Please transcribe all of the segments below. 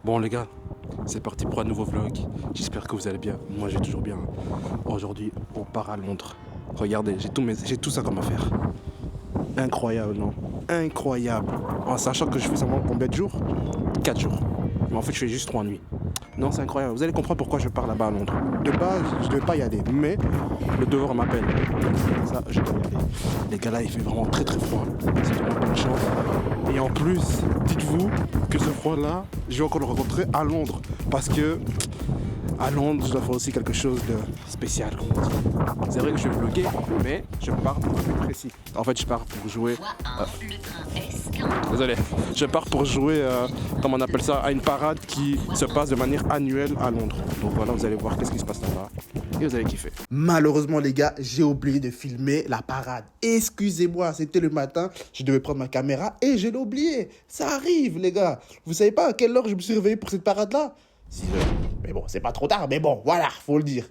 Bon les gars, c'est parti pour un nouveau vlog. J'espère que vous allez bien. Moi j'ai toujours bien. Aujourd'hui, on part à Londres. Regardez, j'ai tout ça comme affaire. Incroyable, non? Incroyable. En sachant que je fais seulement combien de jours? 4 jours. Mais en fait, je fais juste 3 nuits. Non, c'est incroyable. Vous allez comprendre pourquoi je pars là-bas à Londres. De base, je ne devais pas y aller, mais le devoir m'appelle. Ça, je dois y aller. Les gars, là, il fait vraiment très très froid. C'est vraiment pas de chance. Et en plus, dites-vous que ce froid-là, je vais encore le rencontrer à Londres. Parce que à Londres, je dois faire aussi quelque chose de spécial, comme on dit. C'est vrai que je vais vlogger, mais je pars pour un but précis. En fait, je pars pour jouer... Désolé. Je pars pour jouer, comment on appelle ça, à une parade qui se passe de manière annuelle à Londres. Donc voilà, vous allez voir qu'est-ce qui se passe là-bas. Et vous allez kiffer. Malheureusement, les gars, j'ai oublié de filmer la parade. Excusez-moi, c'était le matin. Je devais prendre ma caméra et je l'ai oublié. Ça arrive, les gars. Vous savez pas à quelle heure je me suis réveillé pour cette parade-là? 6 heures. Mais bon, c'est pas trop tard, mais bon, voilà, faut le dire.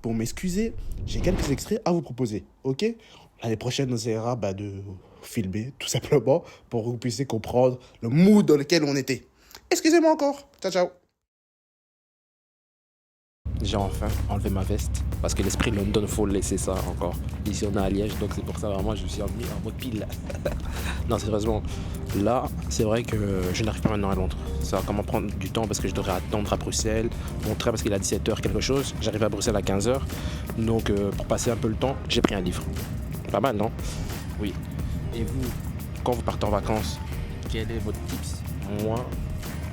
Pour m'excuser, j'ai quelques extraits à vous proposer, ok? L'année prochaine, on essaiera de filmer, tout simplement, pour que vous puissiez comprendre le mood dans lequel on était. Excusez-moi encore. Ciao, ciao. J'ai enfin enlevé ma veste, parce que l'esprit London, faut laisser ça encore. Ici, on est à Liège, donc c'est pour ça, vraiment, je me suis mis en mode pile. Non, sérieusement, là, c'est vrai que je n'arrive pas maintenant à Londres. Ça va comment prendre du temps, parce que je devrais attendre à Bruxelles. Mon train, parce qu'il est à 17h quelque chose. J'arrive à Bruxelles à 15h. Donc, pour passer un peu le temps, j'ai pris un livre. Pas mal, non? Oui. Et vous, quand vous partez en vacances, quel est votre tips? Moi,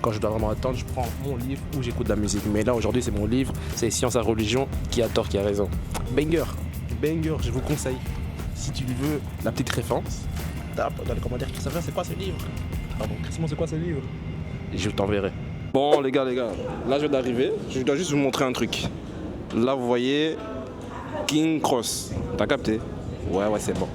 quand je dois vraiment attendre, je prends mon livre ou j'écoute de la musique. Mais là, aujourd'hui, c'est mon livre, c'est Science et Religion, qui a tort, qui a raison. Banger, banger, je vous conseille. Si tu veux la petite référence, tape dans les commentaires, Christopher, c'est quoi ce livre? Pardon, Christopher, c'est quoi ce livre? Et je t'enverrai. Bon, les gars, là, je viens d'arriver. Je dois juste vous montrer un truc. Là, vous voyez King Cross. T'as capté? Ouais, c'est bon.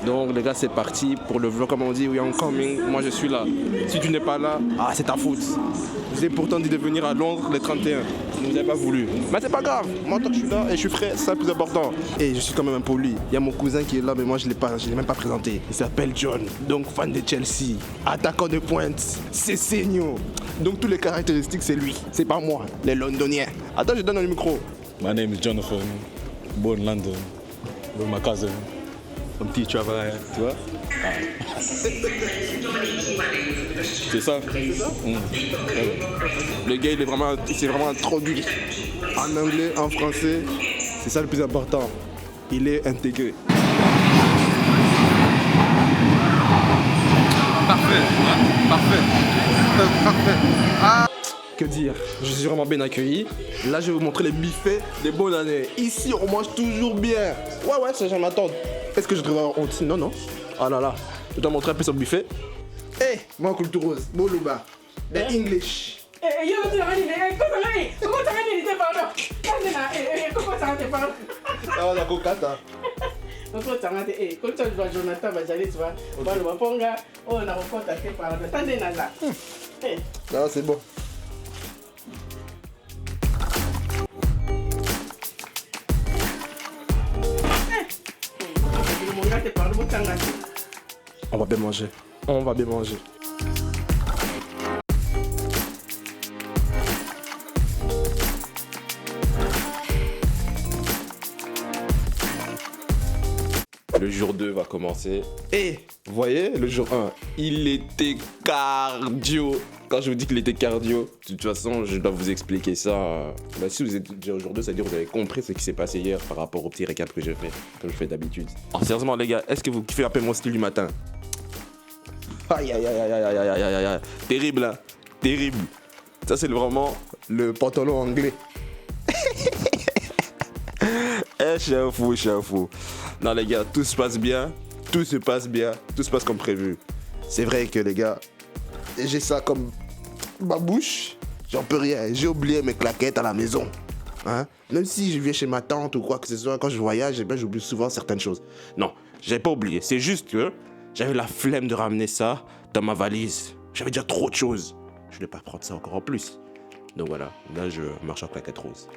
Donc les gars, c'est parti pour le vlog, comme on dit, we are coming. Moi je suis là. Si tu n'es pas là, c'est ta faute. Je vous ai pourtant dit de venir à Londres le 31. Vous n'avez pas voulu. Mais c'est pas grave. Moi tant que je suis là et je suis frais, c'est le plus important. Et je suis quand même impoli. Il y a mon cousin qui est là, mais moi je l'ai même pas présenté. Il s'appelle John. Donc fan de Chelsea, attaquant de pointe, c'est Seigno. Donc toutes les caractéristiques, c'est lui. C'est pas moi, les Londoniens. Attends, je donne le micro. My name is Jonathan, born in London, with my cousin. Un petit travail, tu vois. C'est ça. Le gars, c'est vraiment introduit. En anglais, en français, c'est ça le plus important. Il est intégré. Parfait. Que dire? Je suis vraiment bien accueilli. Là, je vais vous montrer les buffets des bonnes années. Ici, on mange toujours bien. Ouais, ça, j'en attends. Est-ce que je devrais avoir honte? Non. Oh là là. Je dois montrer un peu son buffet. Moi, culture rose. Boluba. The English. La cocata. Ah, c'est bon. On va bien manger. Le jour 2 va commencer. Et vous voyez, le jour 1, il était cardio. Quand je vous dis qu'il était cardio, de toute façon, je dois vous expliquer ça. Si vous êtes déjà au jour 2, ça veut dire que vous avez compris ce qui s'est passé hier par rapport au petit récap que je fais, comme je fais d'habitude. Sérieusement, les gars, est-ce que vous kiffez un peu mon style du matin? Aïe. Terrible, hein? Terrible. Ça, c'est vraiment le pantalon anglais. Je suis un fou. Non, les gars, tout se passe bien. Tout se passe comme prévu. C'est vrai que, les gars, j'ai ça comme ma bouche. J'en peux rien. J'ai oublié mes claquettes à la maison. Hein? Même si je viens chez ma tante ou quoi que ce soit, quand je voyage, j'oublie souvent certaines choses. Non, j'ai pas oublié. C'est juste que j'avais la flemme de ramener ça dans ma valise. J'avais déjà trop de choses. Je ne vais pas prendre ça encore en plus. Donc voilà, là je marche en claquettes roses.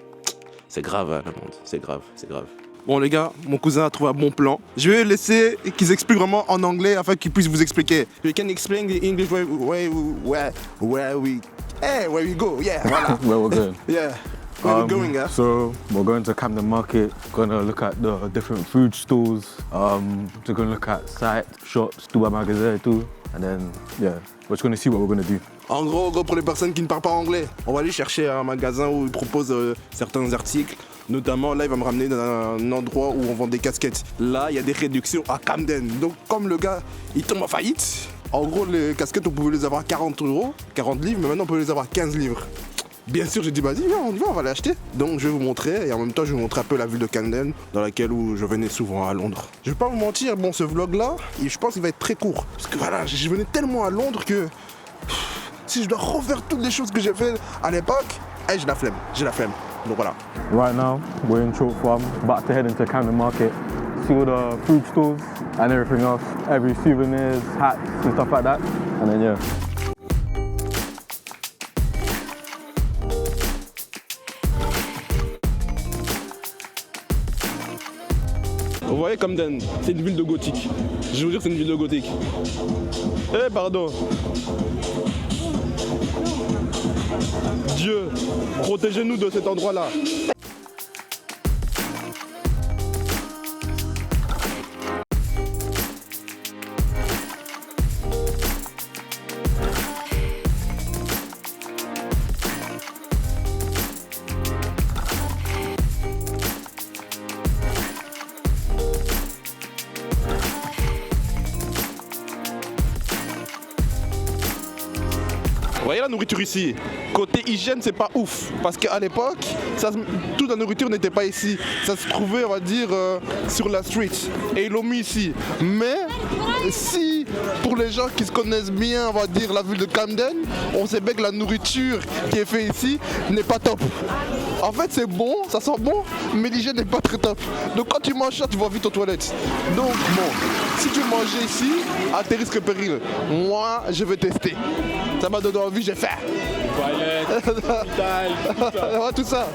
C'est grave, hein, le monde. C'est grave. Bon les gars, mon cousin a trouvé un bon plan. Je vais laisser qu'ils expliquent vraiment en anglais afin qu'ils puissent vous expliquer. You can explain the English way we Hey, where we go? Yeah, voilà. Where we're going. Yeah. Where we going, yeah? So we're going to Camden Market, gonna look at the different food stalls, we're gonna look at sites, shops, tout magasin et tout. And then, yeah, we're just gonna see what we're gonna do. En gros, pour les personnes qui ne parlent pas anglais, on va aller chercher un magasin où ils proposent certains articles. Notamment, là, il va me ramener dans un endroit où on vend des casquettes. Là, il y a des réductions à Camden. Donc, comme le gars, il tombe en faillite, en gros, les casquettes, on pouvait les avoir à 40 €, 40 livres, mais maintenant, on peut les avoir à 15 livres. Bien sûr, j'ai dit, vas-y, viens, on y va, on va les acheter. Donc, je vais vous montrer, et en même temps, je vais vous montrer un peu la ville de Camden, dans laquelle où je venais souvent à Londres. Je vais pas vous mentir, bon, ce vlog-là, je pense qu'il va être très court. Parce que voilà, je venais tellement à Londres que si je dois refaire toutes les choses que j'ai fait à l'époque, j'ai la flemme. Donc voilà. Right now, we're in Chalk Farm, about to head into Camden Market, see all the food stores and everything else, every souvenirs, hats and stuff like that. And then, yeah. Vous voyez Camden, c'est une ville de gothique. Je vous jure, c'est une ville de gothique. Eh, pardon. Dieu, protégez-nous de cet endroit-là. Vous voyez la nourriture ici, côté hygiène c'est pas ouf, parce qu'à l'époque, toute la nourriture n'était pas ici, ça se trouvait on va dire sur la street, et ils l'ont mis ici. Mais si pour les gens qui se connaissent bien on va dire la ville de Camden, on sait bien que la nourriture qui est faite ici n'est pas top. En fait c'est bon, ça sent bon, mais l'hygiène n'est pas très top. Donc quand tu manges ça, tu vas vite aux toilettes. Donc bon, si tu manges ici, à tes risques et périls, moi je vais tester. Ça m'a donné envie, j'ai fait. Tout ça.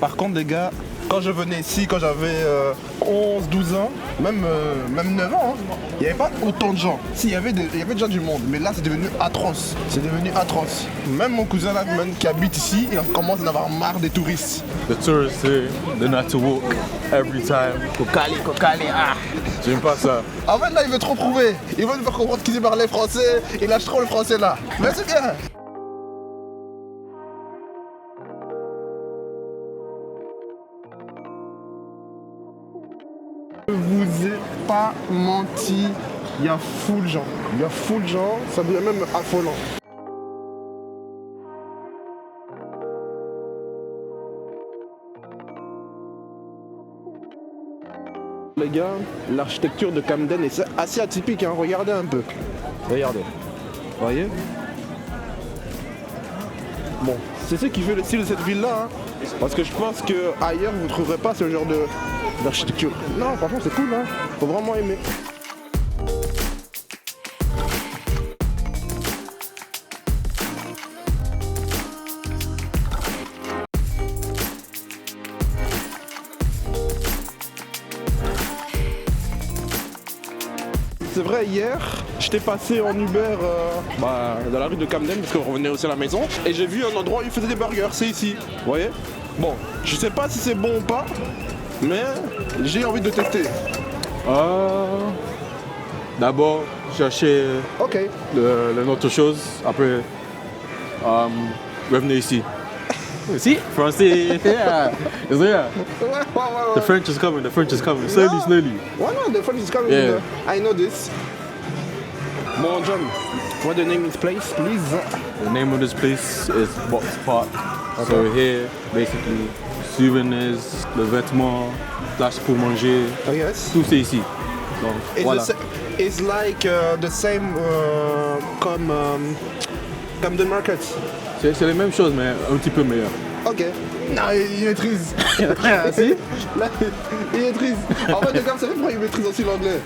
Par contre les gars, quand je venais ici, quand j'avais 11, 12 ans, même 9 ans, hein, il n'y avait pas autant de gens. Si, il y avait déjà du monde, mais là c'est devenu atroce. C'est devenu atroce. Même mon cousin là, même, qui habite ici, il commence à en avoir marre des touristes. The tourists here, they know how to walk every time. Kokali, ah. J'aime pas ça. En fait là il veut trop prouver. Il veut nous faire comprendre qu'il parlait français, il lâche trop le français là. Mais c'est bien. Je vous ai pas menti, il y a full gens. Ça devient même affolant. Les gars, l'architecture de Camden est assez atypique, hein. Regardez un peu. Regardez. Vous voyez? Bon, c'est ce qui fait le style de cette ville-là, hein. Parce que je pense qu'ailleurs, vous ne trouverez pas ce genre d'architecture. Non, franchement, c'est cool, hein. Faut vraiment aimer. C'est vrai, hier, j'étais passé en Uber dans la rue de Camden parce qu'on revenait aussi à la maison et j'ai vu un endroit où ils faisaient des burgers, c'est ici, vous voyez? Bon, je sais pas si c'est bon ou pas, mais j'ai envie de tester. D'abord, chercher l'autre chose, après, revenez ici. Si, français, yeah. It's there. The French is coming, slowly. Why not? The French is coming. Yeah. I know this. Bon, John, what the name of this place, please? The name of this place is Box Park. Okay. So here, basically, souvenirs, le vêtement, place pour manger, yes. Tout c'est ici. Donc, voilà. It's like the same comme Camden Market. C'est les mêmes choses, mais un petit peu meilleur. Ok. Non, il maîtrise. Si là, il maîtrise. En fait, les gars, vous savez pourquoi il maîtrise aussi l'anglais?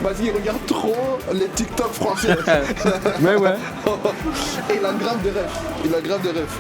Parce qu'il regarde trop les TikTok français. Mais ouais. Et il a grave des rêves.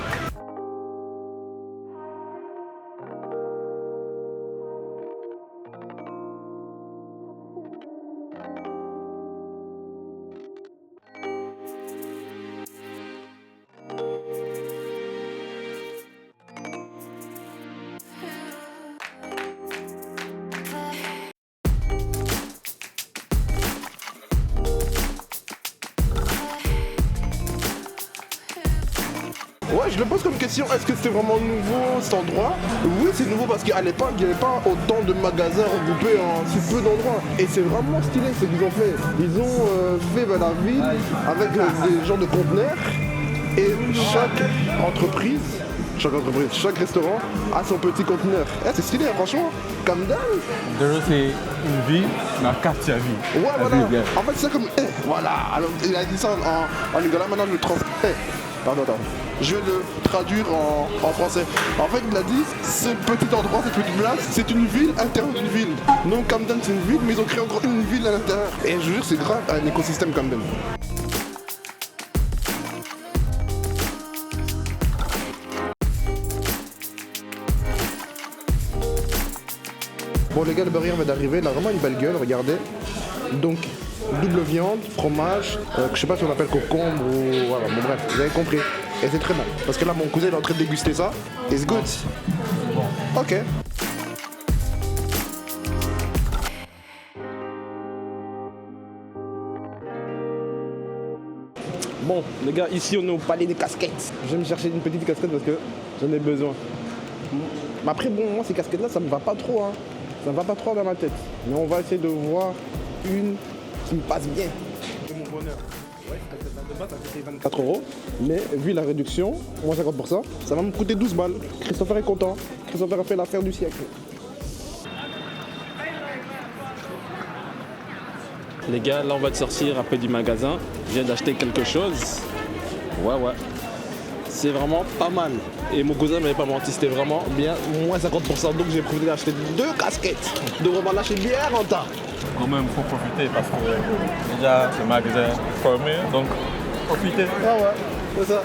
Ouais, je le pose comme question, est-ce que c'était vraiment nouveau cet endroit? Oui, c'est nouveau parce qu'à l'époque, il n'y avait pas autant de magasins regroupés en si peu d'endroits. Et c'est vraiment stylé ce qu'ils ont fait. Ils ont fait la ville avec des genres de conteneurs et chaque restaurant a son petit conteneur. C'est stylé, franchement. Camden. Déjà, c'est une ville, mais un quartier à vie. Ouais, voilà. En fait, c'est comme. Voilà. Alors, il a dit ça en rigolant, maintenant je le Pardon. Je vais le traduire en français. En fait, il a dit, ce petit endroit, cette petite place, c'est une ville à l'intérieur d'une ville. Donc Camden, c'est une ville, mais ils ont créé encore une ville à l'intérieur. Et je jure, c'est grave un écosystème Camden. Bon les gars, le burger vient d'arriver, il a vraiment une belle gueule, regardez. Donc, double viande, fromage, je sais pas si on appelle concombre ou... Voilà, bon bref, vous avez compris. Et c'est très bon. Parce que là, mon cousin il est en train de déguster ça. It's good. Ok. Bon, les gars, ici on est au palais des casquettes. Je vais me chercher une petite casquette parce que j'en ai besoin. Mais après, bon, moi, ces casquettes-là, ça me va pas trop, hein. Ça me va pas trop dans ma tête. Mais on va essayer de voir une qui me passe bien. C'est mon bonheur. Ouais, de base, ça coûtait 24 €. Mais vu la réduction, moins 50%, ça va me coûter 12 balles. Christopher est content. Christopher a fait l'affaire du siècle. Les gars, là on va sortir un peu du magasin. Je viens d'acheter quelque chose. Ouais. C'est vraiment pas mal. Et mon cousin m'avait pas menti, c'était vraiment bien, moins 50%. Donc j'ai profité d'acheter 2 casquettes. De vraiment lâcher bien rentable. Quand même, il faut profiter parce que déjà, le magasin est formé, donc profitez. Ah ouais, c'est ça.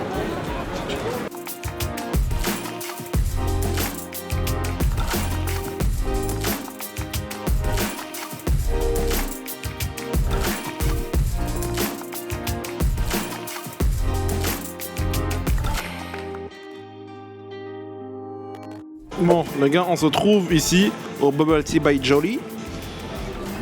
Bon, les gars, on se trouve ici au Bubble Tea by Jolly.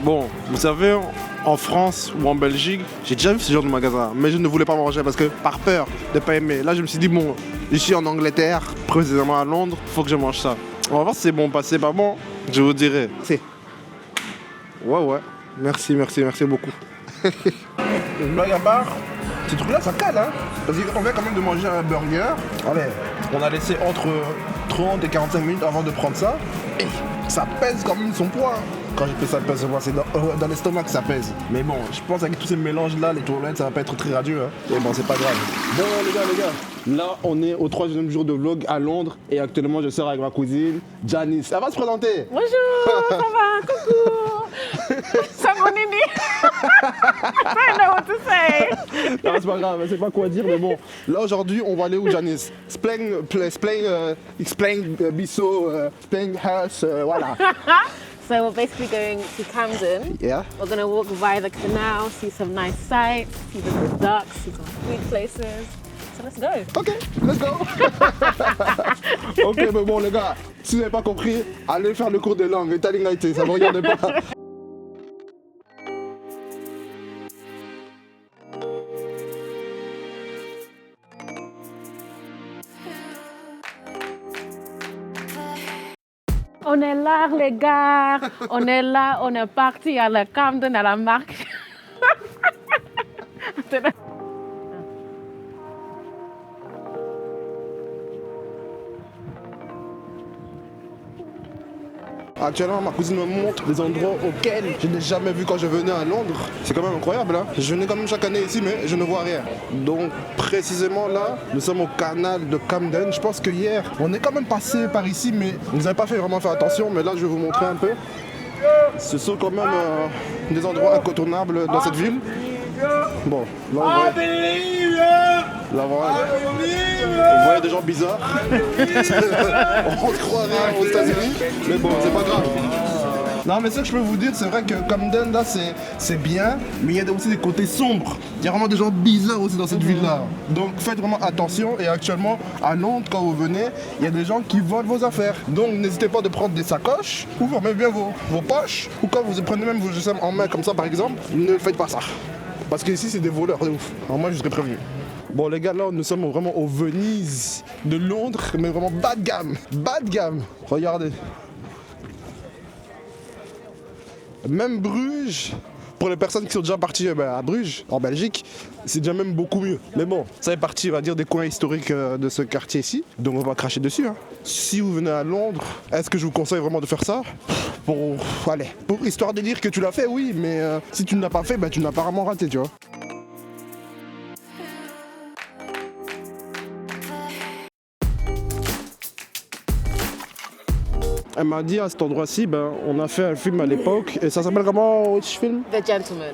Bon, vous savez, en France ou en Belgique, j'ai déjà vu ce genre de magasin, mais je ne voulais pas manger parce que par peur de ne pas aimer. Là, je me suis dit, bon, ici en Angleterre, précisément à Londres, faut que je mange ça. On va voir si c'est bon, pas c'est pas bon, je vous dirai. C'est. Ouais. Merci beaucoup. Blague à part, ces trucs-là, ça cale, hein. Parce qu'on vient quand même de manger un burger. Allez, on a laissé entre 30 et 45 minutes avant de prendre ça. Et ça pèse quand même son poids. Quand j'ai fait ça pèse son poids, c'est dans l'estomac que ça pèse. Mais bon, je pense qu'avec tous ces mélanges-là, les toilettes, ça va pas être très radieux. Hein. Et bon, c'est pas grave. Bon, les gars. Là, on est au 3e jour de vlog à Londres. Et actuellement, je sors avec ma cousine, Janice. Elle va se présenter. Bonjour, ça va, coucou. Ça mon Nini. I don't know what to say. Non, c'est pas grave, je sais pas quoi dire, mais bon. Là, aujourd'hui, on va aller où, Janice? Explain, Bissau, explain house, voilà. So we're basically going to Camden. Yeah. We're going to walk via the canal, see some nice sights, see the ducks, see some food places. So let's go. Ok, let's go. Ok, mais bon, les gars, si vous n'avez pas compris, allez faire le cours de langue, Italianité, ça ne me regarde pas. On est là, les gars. On est là, on est parti à la Camden, à la marque. Actuellement, ma cousine me montre des endroits auxquels je n'ai jamais vu quand je venais à Londres. C'est quand même incroyable, hein. Je venais quand même chaque année ici, mais je ne vois rien. Donc, précisément là, nous sommes au canal de Camden. Je pense que hier, on est quand même passé par ici, mais vous n'avez pas fait vraiment faire attention. Mais là, je vais vous montrer un peu. Ce sont quand même des endroits incontournables dans cette ville. Bon, là, on voit des gens bizarres. On se croirait aux États-Unis, mais bon, c'est pas grave. Non, mais ce que je peux vous dire, c'est vrai que Camden, là, c'est bien, mais il y a aussi des côtés sombres. Il y a vraiment des gens bizarres aussi dans cette ville-là. Donc faites vraiment attention. Et actuellement, à Londres, quand vous venez, il y a des gens qui volent vos affaires. Donc n'hésitez pas de prendre des sacoches, ou fermez bien vos poches, ou quand vous prenez même vos GSM en main comme ça, par exemple, ne faites pas ça. Parce qu'ici, c'est des voleurs de ouf. Alors moi, je serais prévenu. Bon les gars, là nous sommes vraiment au Venise de Londres, mais vraiment bas de gamme. Bas de gamme. Regardez. Même Bruges, pour les personnes qui sont déjà parties à Bruges, en Belgique, c'est déjà même beaucoup mieux. Mais bon, ça fait partie, on va dire, des coins historiques de ce quartier-ci, donc on va cracher dessus. Hein. Si vous venez à Londres, est-ce que je vous conseille vraiment de faire ça? Pour histoire de dire que tu l'as fait, oui, mais si tu ne l'as pas fait, tu n'as pas vraiment raté, tu vois. Elle m'a dit à cet endroit-ci, on a fait un film à l'époque, et ça s'appelle comment, which film? The Gentleman.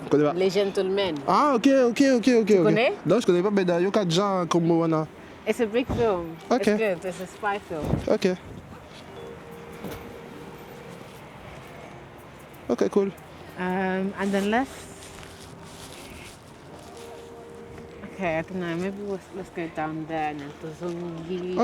Je connais pas. Les Gentlemen. Ah, ok. Tu connais? Non, je connais pas, mais d'ailleurs, déjà comme Moana. It's a big film. Okay. It's good. It's a spy film. Ok. Ok, cool. And then let's. Okay, I don't know. Maybe let's go down there and then to Zongi.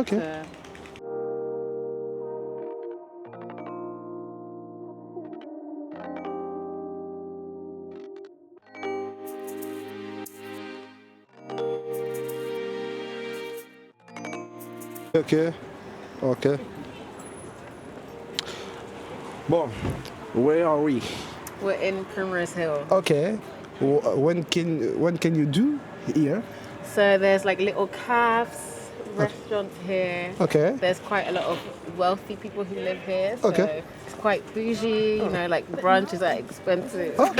Okay. Ok. Bon, where are we? We're in Primrose Hill. Okay. When can you do here? So there's like little cafes, restaurants here. Okay. There's quite a lot of wealthy people who live here. So Okay. it's quite bougie, you know, like brunches are expensive. Ok.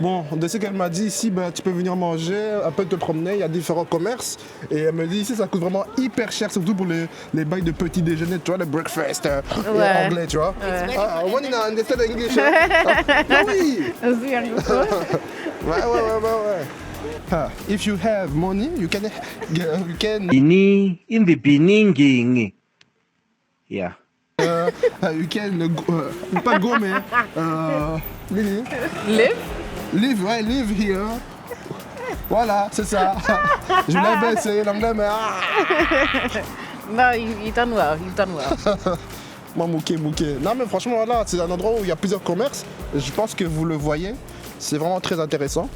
Bon, de ce qu'elle m'a dit ici, tu peux venir manger, un peu te promener, il y a différents commerces. Et elle me dit ici, ça coûte vraiment hyper cher, surtout pour les bails de petit déjeuner, tu vois, le breakfast Ouais. anglais, tu vois. Ouais. Ah, I want to understand English. Ah, oui. Ouais. If you have money, you can. Ini in the beginning. Yeah. You can pas go, mais live here. Voilà, c'est ça. Je voulais bien essayer l'anglais, mais No, you've done well. You've done well. moi mouqué. Non, mais franchement, voilà, c'est un endroit où il y a plusieurs commerces. Je pense que vous le voyez. C'est vraiment très intéressant.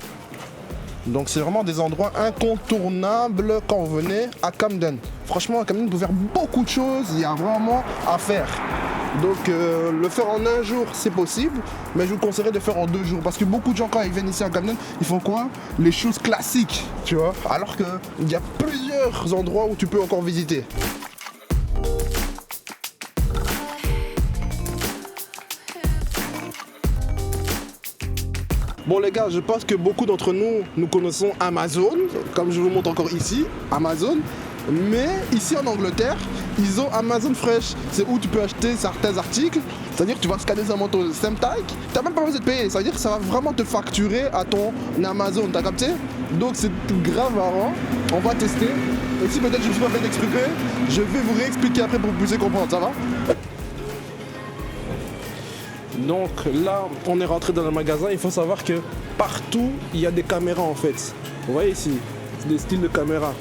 Donc c'est vraiment des endroits incontournables quand vous venez à Camden. Franchement, à Camden, vous pouvez faire beaucoup de choses, il y a vraiment à faire. Donc le faire en un jour, c'est possible, mais je vous conseillerais de faire en 2 jours. Parce que beaucoup de gens, quand ils viennent ici à Camden, ils font quoi? Les choses classiques, tu vois. Alors qu'il y a plusieurs endroits où tu peux encore visiter. Bon les gars, je pense que beaucoup d'entre nous connaissons Amazon, comme je vous montre encore ici, Amazon. Mais ici en Angleterre, ils ont Amazon Fresh. C'est où tu peux acheter certains articles. C'est-à-dire que tu vas scanner seulement ton StemTag. T'as même pas besoin de payer. C'est-à-dire que ça va vraiment te facturer à ton Amazon. T'as capté? Donc c'est grave marrant. On va tester. Et si peut-être je ne suis pas fait d'expliquer, je vais vous réexpliquer après pour que vous puissiez comprendre. Ça va? Donc là, on est rentré dans le magasin. Il faut savoir que partout, il y a des caméras en fait. Vous voyez ici, c'est des styles de caméras.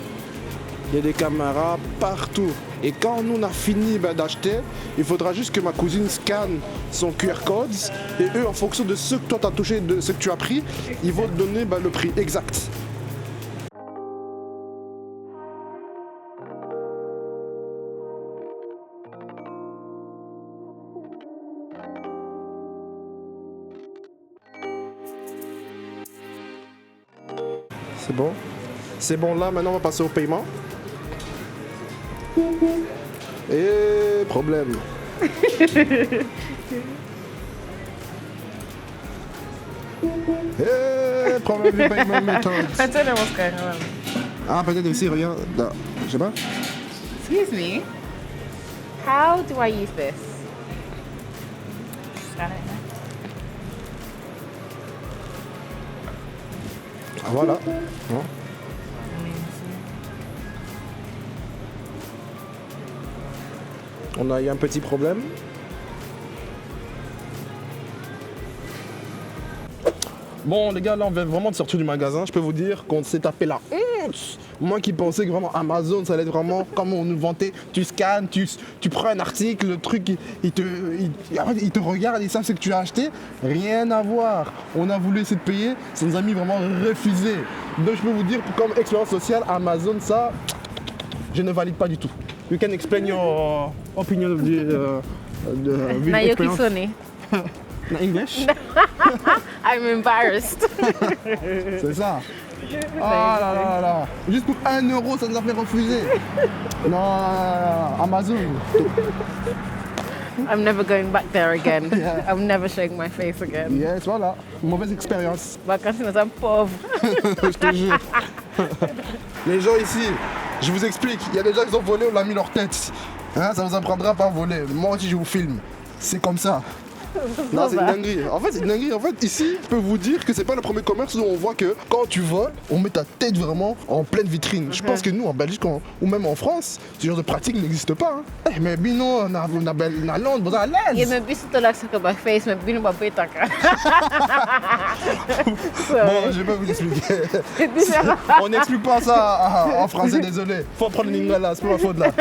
Il y a des caméras partout. Et quand nous on a fini d'acheter, il faudra juste que ma cousine scanne son QR code. Et eux, en fonction de ce que toi t'as touché, de ce que tu as pris, ils vont te donner le prix exact. C'est bon? C'est bon, là, maintenant on va passer au paiement. Et problème. Et problème du paiement méthode. I don't know what's going on. Ah, peut-être aussi, rien. Non, je sais pas. Excuse me. How do I use this? I don't know. Ah, voilà. Bon. On a eu un petit problème. Bon les gars, là on vient vraiment de sortir du magasin. Je peux vous dire qu'on s'est tapé la honte. Moi qui pensais que vraiment Amazon ça allait être vraiment comme on nous vantait. Tu scannes, tu prends un article, le truc il te regarde, ils savent ce que tu as acheté. Rien à voir. On a voulu essayer de payer, ça nous a mis vraiment refusé. Donc je peux vous dire comme expérience sociale, Amazon ça, je ne valide pas du tout. You can explain your opinion of the Nayo experience. Kisone. In English? I'm embarrassed. C'est ça. Ah là là là. Juste pour 1 euro, ça nous a fait refuser. Non, Amazon. I'm never going back there again. Yeah. I'm never showing my face again. Yes, voilà. Mauvaise expérience. Vacances dans un pauvre. Je te jure. Les gens ici, je vous explique. Il y a des gens qui ont volé, on a mis leur tête. Hein, ça vous apprendra pas à voler. Moi aussi, je vous filme. C'est comme ça. Non, c'est une dinguerie. En fait, c'est une dinguerie. En fait, ici, je peux vous dire que c'est pas le premier commerce où on voit que quand tu voles, on met ta tête vraiment en pleine vitrine. Je pense que nous, en Belgique ou même en France, ce genre de pratique n'existe pas. Hein. Mais bino, on a Londres, vous êtes à Yeah, l'aise. maybe to like suck my face, maybe no baby taka. Bon, je vais vous expliquer. On n'explique pas ça en français, désolé. Faut prendre une lingala, c'est pas ma faute là.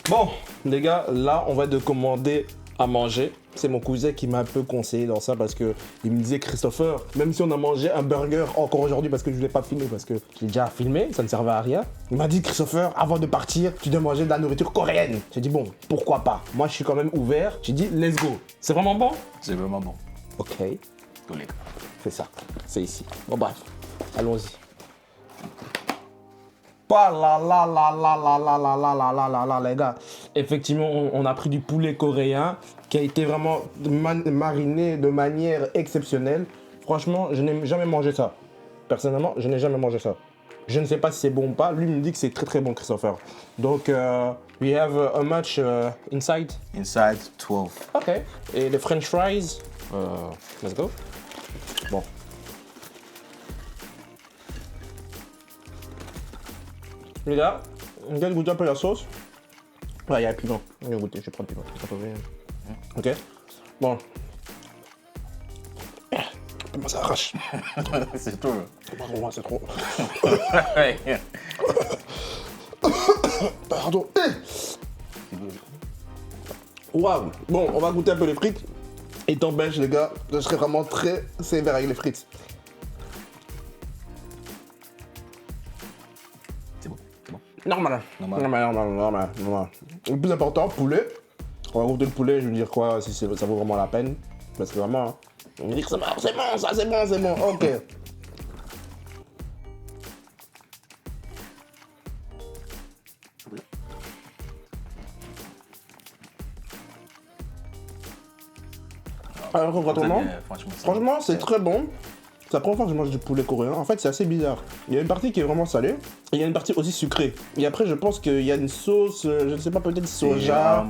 Bon, les gars, là, on va de commander à manger. C'est mon cousin qui m'a un peu conseillé dans ça parce que il me disait Christopher, même si on a mangé un burger encore aujourd'hui parce que je voulais pas filmer parce que j'ai déjà filmé, ça ne servait à rien. Il m'a dit Christopher, avant de partir, tu dois manger de la nourriture coréenne. J'ai dit bon, pourquoi pas. Moi je suis quand même ouvert. J'ai dit let's go. C'est vraiment bon? C'est vraiment bon. Ok, Tous les gars. c'est ça. C'est ici. Bon bref, allons-y. Pas là là là là là là là là là là là là les gars. Effectivement, on a pris du poulet coréen qui a été vraiment mariné de manière exceptionnelle. Franchement, je n'ai jamais mangé ça. Personnellement, je n'ai jamais mangé ça. Je ne sais pas si c'est bon ou pas. Lui me dit que c'est très très bon, Christopher. Donc, we have a much inside. Inside 12. Ok. Et les French fries. Let's go. Bon. Les gars, on vient de goûter un peu la sauce. Ouais, il y a le piment. On vient de goûter, je vais prendre le piment. Ça peut venir. Ok. Bon. Comment ça arrache? C'est tout. Pardon, c'est trop. Pardon. Waouh. Bon, on va goûter un peu les frites. Étant belge, les gars, je serais vraiment très sévère avec les frites. C'est bon. C'est bon. Normal. Normal. Le plus important, poulet. On va goûter le poulet, je veux dire quoi, si ça vaut vraiment la peine. Parce que vraiment, on me dit que c'est bon, ça c'est bon, ok. Alors concrètement, franchement c'est très bon. C'est la première fois que je mange du poulet coréen. En fait, c'est assez bizarre. Il y a une partie qui est vraiment salée et il y a une partie aussi sucrée. Et après, je pense qu'il y a une sauce, je ne sais pas, peut-être soja.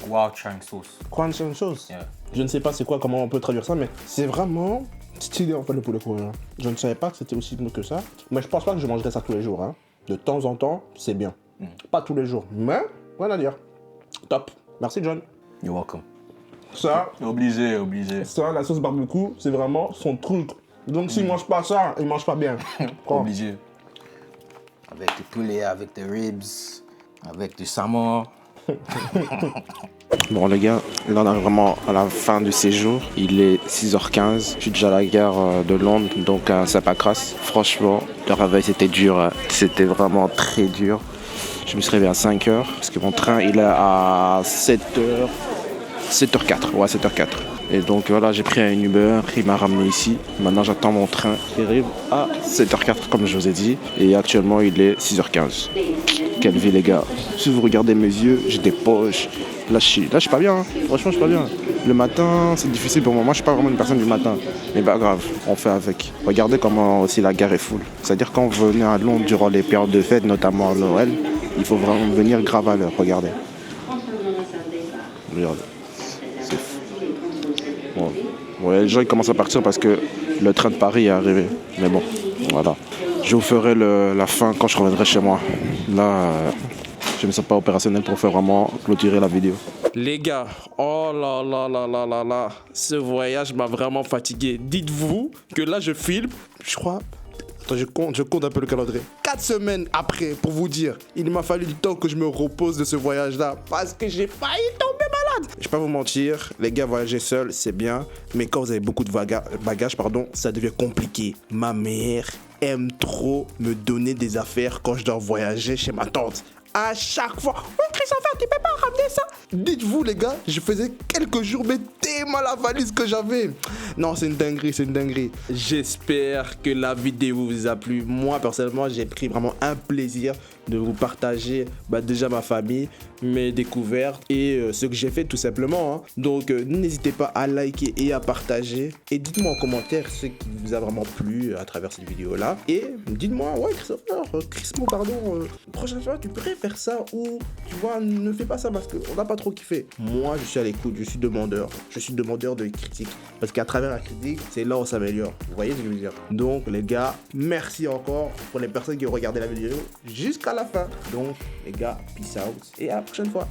Guachang sauce. Crunch sauce. Yeah. Je ne sais pas c'est quoi, comment on peut traduire ça, mais c'est vraiment stylé en fait le poulet coréen. Je ne savais pas que c'était aussi bon que ça. Mais je pense pas que je mangerais ça tous les jours. Hein. De temps en temps, c'est bien. Pas tous les jours, mais rien à dire. Top. Merci John. You're welcome. Ça, Obligé. ça, la sauce barbecue, c'est vraiment son truc. Donc s'il mange pas ça, il mange pas bien. Prends. Obligé. Avec du poulet, avec des ribs, avec du saumon. Bon les gars, là on arrive vraiment à la fin du séjour. Il est 6h15, je suis déjà à la gare de Londres, donc à Saint-Pancras. Franchement, le réveil c'était dur, hein. C'était vraiment très dur. Je me suis réveillé à 5h, parce que mon train il est à 7h04, ouais 7h04. Et donc voilà, j'ai pris un Uber, il m'a ramené ici. Maintenant j'attends mon train qui arrive à 7h04 comme je vous ai dit. Et actuellement il est 6h15. Quelle vie les gars. Si vous regardez mes yeux, j'ai des poches. Là je suis pas bien, hein. Franchement je suis pas bien. Le matin c'est difficile pour moi, je suis pas vraiment une personne du matin. Mais bah grave, on fait avec. Regardez comment aussi la gare est full. C'est-à-dire quand vous venez à Londres durant les périodes de fête, notamment à Noël, il faut vraiment venir grave à l'heure, regardez. Regardez. C'est fou. Bon. Ouais, les gens ils commencent à partir parce que le train de Paris est arrivé. Mais bon, voilà. Je vous ferai la fin quand je reviendrai chez moi. Là, je ne me sens pas opérationnel pour faire vraiment clôturer la vidéo. Les gars, oh là là là là là là, ce voyage m'a vraiment fatigué. Dites-vous que là je filme, je crois. Attends, je compte un peu le calendrier. 4 semaines après, pour vous dire, il m'a fallu du temps que je me repose de ce voyage-là parce que j'ai failli tomber malade. Je vais pas vous mentir, les gars, voyager seul, c'est bien, mais quand vous avez beaucoup de bagages, ça devient compliqué. Ma mère aime trop me donner des affaires quand je dois voyager chez ma tante. À chaque fois, oui Christopher, tu peux pas ramener ça? Dites-vous les gars, je faisais quelques jours mais tellement la valise que j'avais. Non, c'est une dinguerie. J'espère que la vidéo vous a plu. Moi personnellement, j'ai pris vraiment un plaisir de vous partager déjà ma famille, mes découvertes et ce que j'ai fait tout simplement. Hein. Donc n'hésitez pas à liker et à partager. Et dites-moi en commentaire ce qui vous a vraiment plu à travers cette vidéo-là. Et dites-moi, ouais Christopher, prochaine fois tu pourrais faire ça ou tu vois, ne fais pas ça parce qu'on n'a pas trop kiffé. Moi je suis à l'écoute, je suis demandeur de critiques. Parce qu'à travers la critique, c'est là où on s'améliore. Vous voyez ce que je veux dire? Donc les gars, merci encore pour les personnes qui ont regardé la vidéo jusqu'à la fin. Donc les gars, peace out et à la prochaine fois.